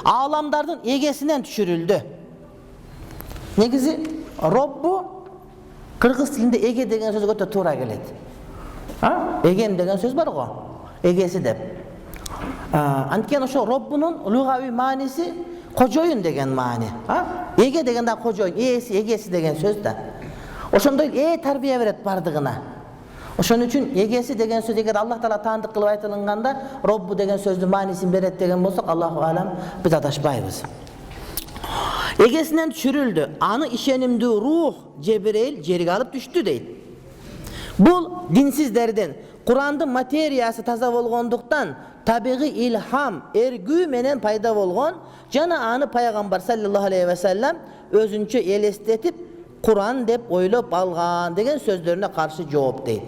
Alamdardın egesinden düşürüldü. Negizi Robbu Kırgız tilinde ege degen söz öte to'g'ri keladi. Egem degen söz bar go. Egesi deb. Antkeni o'sha Robbunun lug'aviy ma'nisi qo'joyin degan ma'ni. Ege deganda qo'joyin, egesi degan söz da. Oşondoy tarbiya beret bardığına. Oşon üçün egesi degen söz eger Allah Taala tanıdık kılıp aytılganda Robbu degen sözdün manisini beret degen bolsak Allahu alam biz adaşpayбыз. Egesinden düşürüldü. Anı işenimdi ruh Cebrail jerige alıp düştü deydi. Bu dinsizlerden Kur'an'ın materyası taza bolgonduktan tabiği ilham, ergü menen payda bolgon jana anı Peygamber sallallahu aleyhi ve sellem özünçe elestetip Kur'an dep oylop algan degen sözlerine karşı cevap deydi.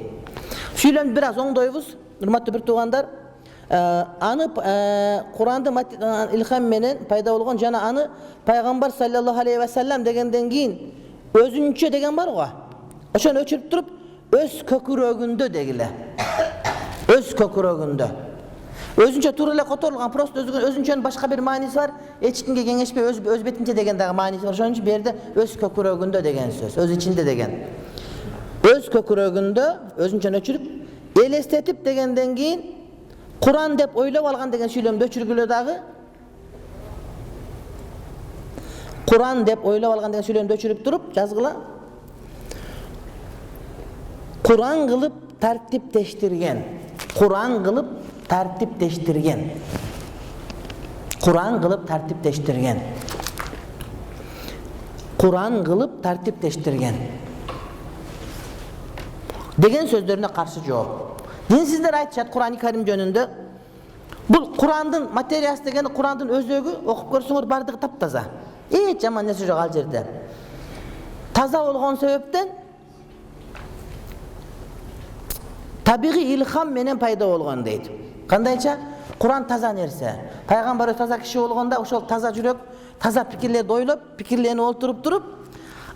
Süylem biraz oңдойбуз, hurmatly bir tuğandar. Anı Kur'an'da ilham menen payda bolgon jana anı Peygamber sallallahu aleyhi ve sellem degenden keyin özünçe degen bar go. Oşonu öçürüp turup öz kökürögündө degile. Öz kökürögündö. Özünçe turele kotorulgan prosto özünçenin başka bir manisi var. Eçkinge kеңешпей öz betince degendagi manisi var. Şonun için bir yerde öz kökürögündö degen söz. Öz içinde degen. Öz kökürögündö özünçeni öçürüp elestetip degenden keyin Kur'an dep oylop algan degen süйлөмдө öçürgülö dagı. Kur'an dep oylop algan degen süйлөмдө öçürüp turup жазgıla. Kur'an kılıp tertipleştirgen. Kur'an kılıp tertipleştirgen. Kur'an kılıp tertipleştirgen. Kur'an kılıp tertipleştirgen. Degen sözlerine karşı cevap. Dinsizler aytışat Kur'an-ı Kerim jönündө. Bu Kur'an'ın materyası degeni Kur'an'ın özögü okup görürsüңөр bardığı taptaza. Hiç jaman nesi jok al jerde. Taza bolgon sebepten tabiği ilham menen payda bolgon deydi. Kandayça? Kur'an taza nerse. Peygamber taza kişi bolgonda oşol taza jürek, taza pikirlerdi oylop, pikirlerini olturup turup,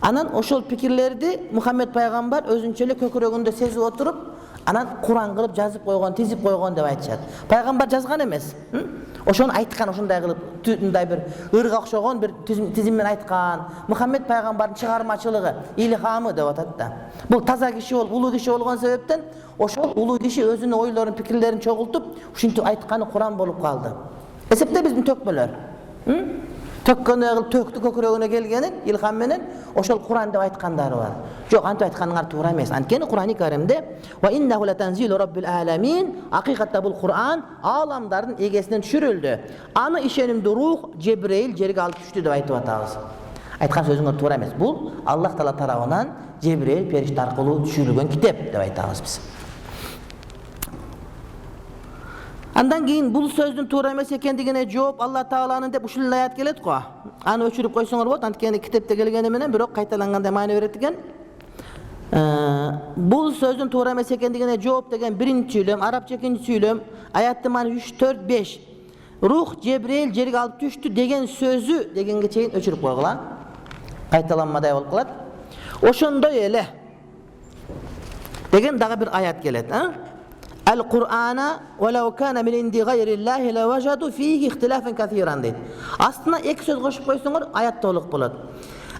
anan oşol pikirlerdi Muhammed Peygamber özünçeli kökürögündө sezip oturup, anan Kur'an kılıp жазып койгон, tizip койгон деп айтышат. Peygamber жазган эмес. Oşonu aytkan, oşunday kılıp, tütünday bir ırga okşogon bir tizimmen aytkan. Muhammed Peygamber'in çıgarmacılığı, ilhamı деп atat da. Bu taza kişi ulu kişi olgan sebepten oşol ulu kişi özünün oyların, pikirlerini çoğultup, uşinti aytkanı Kur'an bolup kaldı. Esepte bizim tökmeler. Tökkönü töktü kökürögüne gelgenin ilham menen oşol Kur'an dep aytkandары var. Jok, antip aytkanыңар tуура эмес. Antkeni Kur'an-ı Kerim'de ve innehu letenzilu rabbil alamin, hakikatte bu Kur'an alamdardın egesinden düşürüldü. Anı işenimdi ruh Cebrail jerige alıp düştü dep aytıp atabыз. Aytkan sözüңөр tуура эмес. Bul Allah Taala tarabынан Cebrail perişte arkılуу düşürülgen kitep dep aytabыз biz. Andan keyin bul sözdün tуура эмес ekendигине жооп Allah Taala'nın dep ушул ayat kelet go. Аны öçürüp koysoңор bolot. Antkeni kitepte kelgeni menen bирок kaytalanganda maana berет экен. Bul sözdün tуура эмес ekendигине жооп деген birinci süйлöm, Arapça ikinci süylöm, ayatты maana 3 4 5. Ruh Cebrail jerige alıp düştü degen sözü degenge çeyin öçürüp koygula. Kaytalanmaday bolup kalat. Oşondoy ele degen dagı bir ayat kelet, ha? El-Kur'ana وَلَوْ كَانَ مِنْ اِنْدِ غَيْرِ اللّٰهِ لَوَجَدُوا ف۪يهِ اِخْتِلَافًا كَثِيرًا deydi. Aslında ek söz koşup koysunlar ayat doluq bulat.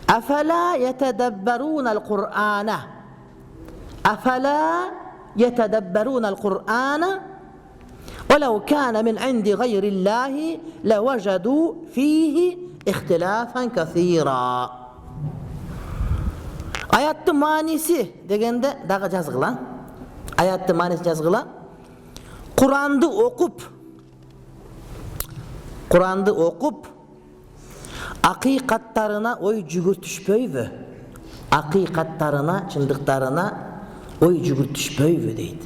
اَفَلَا يَتَدَبَّرُونَ الْقُرْآنَ اَفَلَا يَتَدَبَّرُونَ الْقُرْآنَ وَلَوْ كَانَ مِنْ عِنْدِ غَيْرِ اللّٰهِ لَوَجَدُوا ف۪يهِ اِخْتِلَافًا كَثِيرًا. Ayattı manisi degende dağı жазgıla. Ayattı manisi жазgıla. Kur'an'dı okup akikatlarına oy jügürtüşpöybü. Akikatlarına, çındıklarına oy jügürtüşpöybü deydi.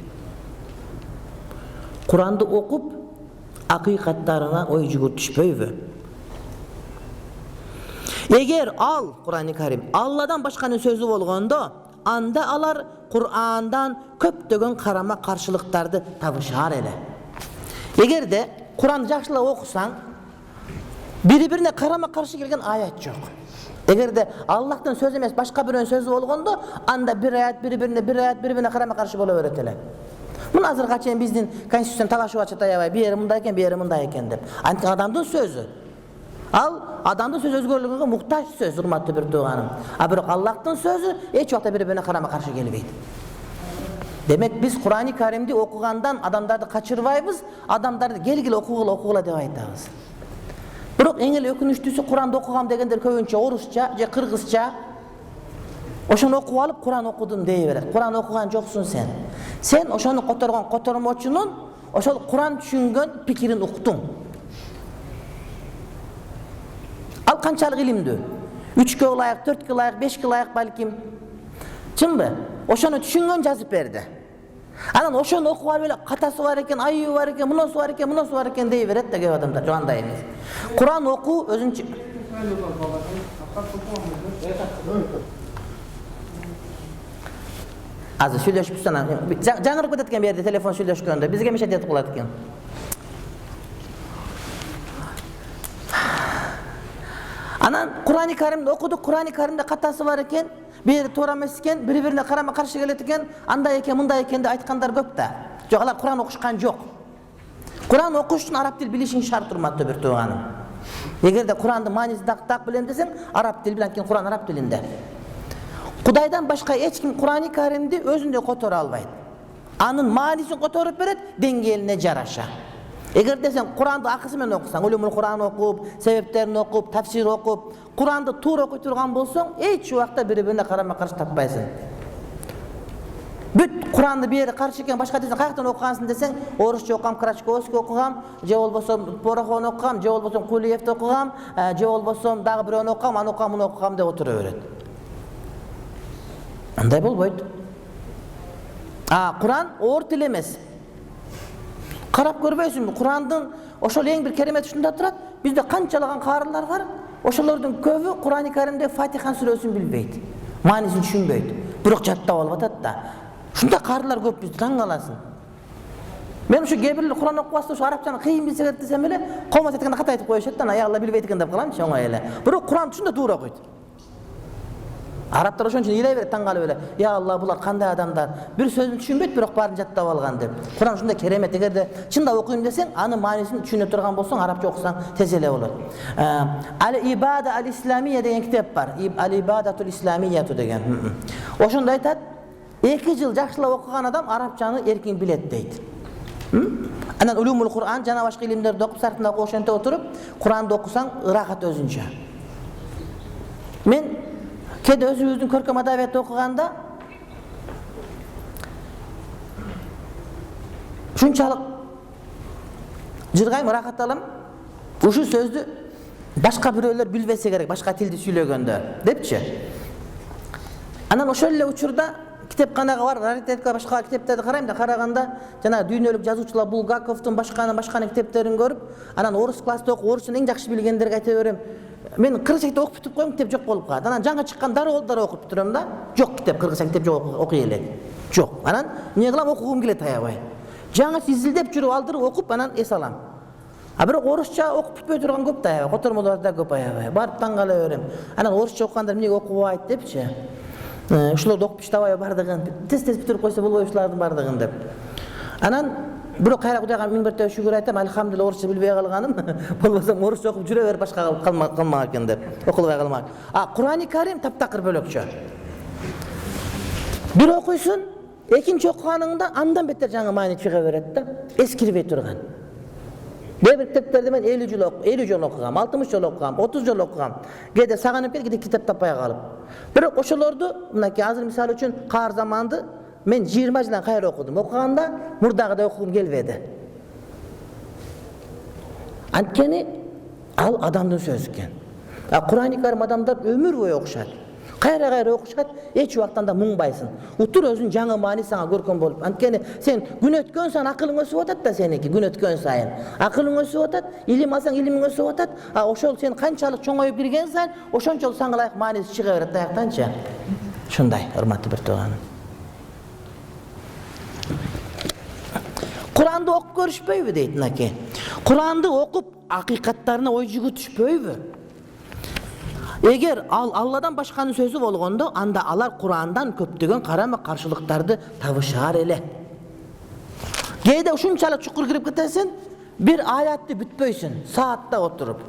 Kur'an'dı okup akikatlarına oy jügürtüşpöybü. Eğer al Kur'an-ı Kerim Allah'dan başkanın sözü bolgondo, anda alar Kur'an'dan köptögön karama karşılıktardı tabışar ele. Eğer de Kur'an jakşıla okusan, biri-birine karama karşı gelgen ayet yok. Eğer de Allah'tan söz emez başka birinin sözü bolgondo, anda bir ayet birbirine karama karşı bolu öğretele. Bunu hazır kaçayım bizden konstitusyon talaşıp açıp ayabay, bir yeri mundayken bir yeri mundayken dep. Antik adamdın sözü. Al adamdын сөзү өзгөрүлгөнгө муктаж сөз, урматтуу бир тууганым. А бирок Аллахтын сөзү эч убакта бири-бирине карама-каршы келбейт. Демек биз Кур'ани Каримди окугандан адамдарды качырбайбыз, адамдарды келгиле окугула деп айтабыз. Бирок эң эле өкүнүчтүүсү Кур'анды окугам дегендер көбүнчө орусча же кыргызча ошону окуп алып Кур'ан окудум дей берет. Кур'ан окуган жоксуң сен. Сен ошону которгон котормочунун ошол Кур'ан түшүнгөн пикирин уктуң. Ал канчалык илимдүү? 3-кө ылайык, 4-кө ылайык, 5-кө ылайык балким. Чынбы? Ошону түшүнгөн жазып берди. Анан ошону окуп алып эле катасы бар экен, айыбы бар экен, мунусу бар экен дей берет да көп адамдар. Жок андай эмес. Кур'ан окуу өзүнчө азыр сүйлөшүп анан жаңырып кетет экен берди телефон сүйлөшкөндө. Бизге мешет этип калат экен. Анан Кур'ани Каримди окудук, Кур'ани Каримде катасы бар экен, бери туура эмес экен, бири-бирине карама-каршы келет экен, андай экен, мындай экен деп айткандар көп да. Жок, алар Кур'ан окушкан жок. Кур'ан окуш үчүн араб тил билишиң шарт, урматтуу бир тууганым. Эгерде Кур'андын маанисин так билем десең, араб тил билен кийин Кур'ан араб тилинде. Кудайдан башка эч ким Кур'ани Каримди өзүндө которо албайт. Анын маанисин которуп берет деңгээлине жараша. Эгер десең Кур'анды акысы менен окусаң, улумул Кур'ан окуп, себептерин окуп, тафсир окуп, Кур'анды туура окуй турган болсоң, эч убакта бири-бирине карама-каршы таппайсың. Бүт Кур'анды бери каршы экен, башка десең, каяктан окугансың десең, орусча окугам, Крачковский окугам, же болбосо Пороховну окугам, же болбосо Кулиевди окугам, же болбосо дагы бирөөнү окугам, аны окугам, муну окугам деп отура берет. Андай болбойт. Кур'ан оор тил эмес. Карап көрбөйсүңбү? Кур'андын ошол эң бир керемети ушунда турат. Бизде канчалаган каарылар бар. Ошолордун көбү Кур'ани Каримде Фатиха сүрөсүн билбейт. Маанисин түшүнбөйт. Бирок жаттап алып атат да. Ушундай каарылар көп, бизде таң каласың. Мен ушу кээ бирлер Кур'ан окуп атса, ушу арабчаны кыйын билсе керек десем эле, колмос эткенде ката айтып коюшат да, аягында билбейт экен деп каламчы, оңой эле. Бирок Кур'ан ушундай туура окуйт. Арабтар ошон үчүн ыйлай берет, таң калып эле. Я Алла, булар кандай адамдар? Бир сөзүн түшүнбөйт, бирок баарын жаттап алган деп. Кур'ан ушундай керемет. Эгерде чындап окуйм десең, анын маанисин түшүнө турган болсоң, арабча окусаң тез эле болот. Ал-Ибада ал-Исламия деген китеп бар. Ал-Ибадатул Исламияту деген. Ошондо айтат, 2 жыл жакшылап окуган адам арабчаны эркин билет дейт. Анан улумул Кур'ан жана башка илимдерди окуп, сартында окуп, ошентип отуруп, Кур'анды окусаң ырахат өзүнчө. Мен кеде өзүбүздүн көркөм адабиятты окуганда ушунчалык жыргайм, ырахат алам. Ушу сөздү башка бирөөлөр билбесе керек, башка тилди сүйлөгөндө, депчи. Анан ошол эле учурда китепканага барып, раритетке башка китептерди карайм да, караганда жана дүйнөлүк жазуучулар Булгаковдун башканы китептерин көрүп, анан орус класста окуп, орусчаны эң жакшы билгендерге айта берем. Мен кыргызча окуп бүтүп коюм, китеп жок болуп калат. Анан жаңы чыккан дароо окуп турам да. Жок китеп, кыргызча китеп жок, окуй элек. Жок. Анан эмне кылам, окугум келет аябай. Жаңы изилдеп жүрүп алдырып окуп, анан эс алам. Бирок орусча окуп бүтпөй турган көп да аябай, котормолор да көп аябай. Барып таң кала берем. Анан орусча окугандар эмнеге окубайт депчи. Ушуларды окуп иштабай бардыгын, тез бүтүрүп койсо болбой ушулардын бардыгын деп. Анан бирок кайра Кудайга миң мәртебе шүгүр айтам, алхамдулилlah орусча билбей калганым, болбосо орусча окуп жүрө берип башка калмак экен деп, окулбай калмак. Кур'ани Карим таптакыр бөлөкчө. Бир окуйсуң, экинчи окуганыңда андан бетер жаңы маани чыга берет да, эскирбей турган. Бир китептерди мен 50 жол окугам, 60 жол окугам, 30 жол окугам. Кээде сагынып кетип, китеп таппай калып. Бирок ошолорду, мынакей азыр мисалы үчүн каар заманды мен 20 жылдан кайра окудум. Окуганда мурдагыдай окугум келбеди. Анткени ал адамдын сөзү экен. Кур'ани Карим адамдар өмүр бою окушат. Кайра окушат, эч убактан да муңбайсың. Утур өзүнүн жаңы маани сага көркөм болуп. Анткени сен күн өткөн сайын акылың өсүп атат да сеники, күн өткөн сайын. Акылың өсүп атат, илим алсаң илимиң өсүп атат. Ошол сен канчалык чоңоюп кирген сайын, ошончолук сага ылайык мааниси чыга берет аяктанчы. Ушундай, урматтуу бир тууганым. Кур'анды окуп көрүшпөйбү дейт мынакей. Кур'анды окуп акыйкаттарына ой жүгүтүшпөйбү? Эгер ал Алладан башканын сөзү болгондо, анда алар Кур'андан көптөгөн карама-каршылыктарды табышар эле. Кээде ушунчалык чукур кирип кетесиң, бир аятты бүтпөйсүң, саатта отуруп.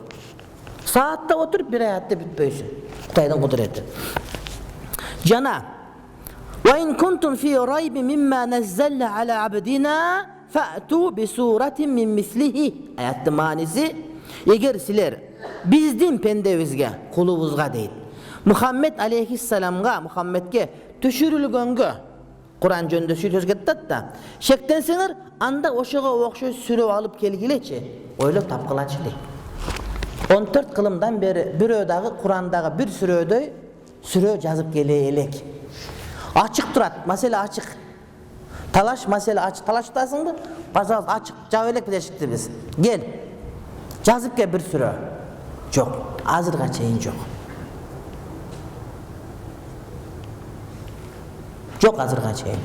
Saatda oturup bir ayatda bitpeysin. Kutaydan kudreti. Jana ve in kuntum fi raybi mimma nazzalna ala abdina fa'tu bi suratin min mislihi. Ayatın manisi, eğer sizler bizden pendebizge, kulubuzga deydi. Muhammed aleyhisselamga, Muhammedge düşürülgöngö Kur'an jönünde söz kettet da şektensеңер, anda oşoga okşoş sürüp alıp kelgileçi. Oylop tapkılaçı deydi. 14 kılımdan beri bir ödagı Kur'an'dağı bir sürödöy sürö жазıp geleyelek. Açık durat, mesele açık. Talaş mesele açık. Talaştasın mı? Bazı açık. Cavelek bileşiktir biz. Gel. Жазıp gel bir sürö. Yok. Azırga çeyin yok. Yok azırga çeyin.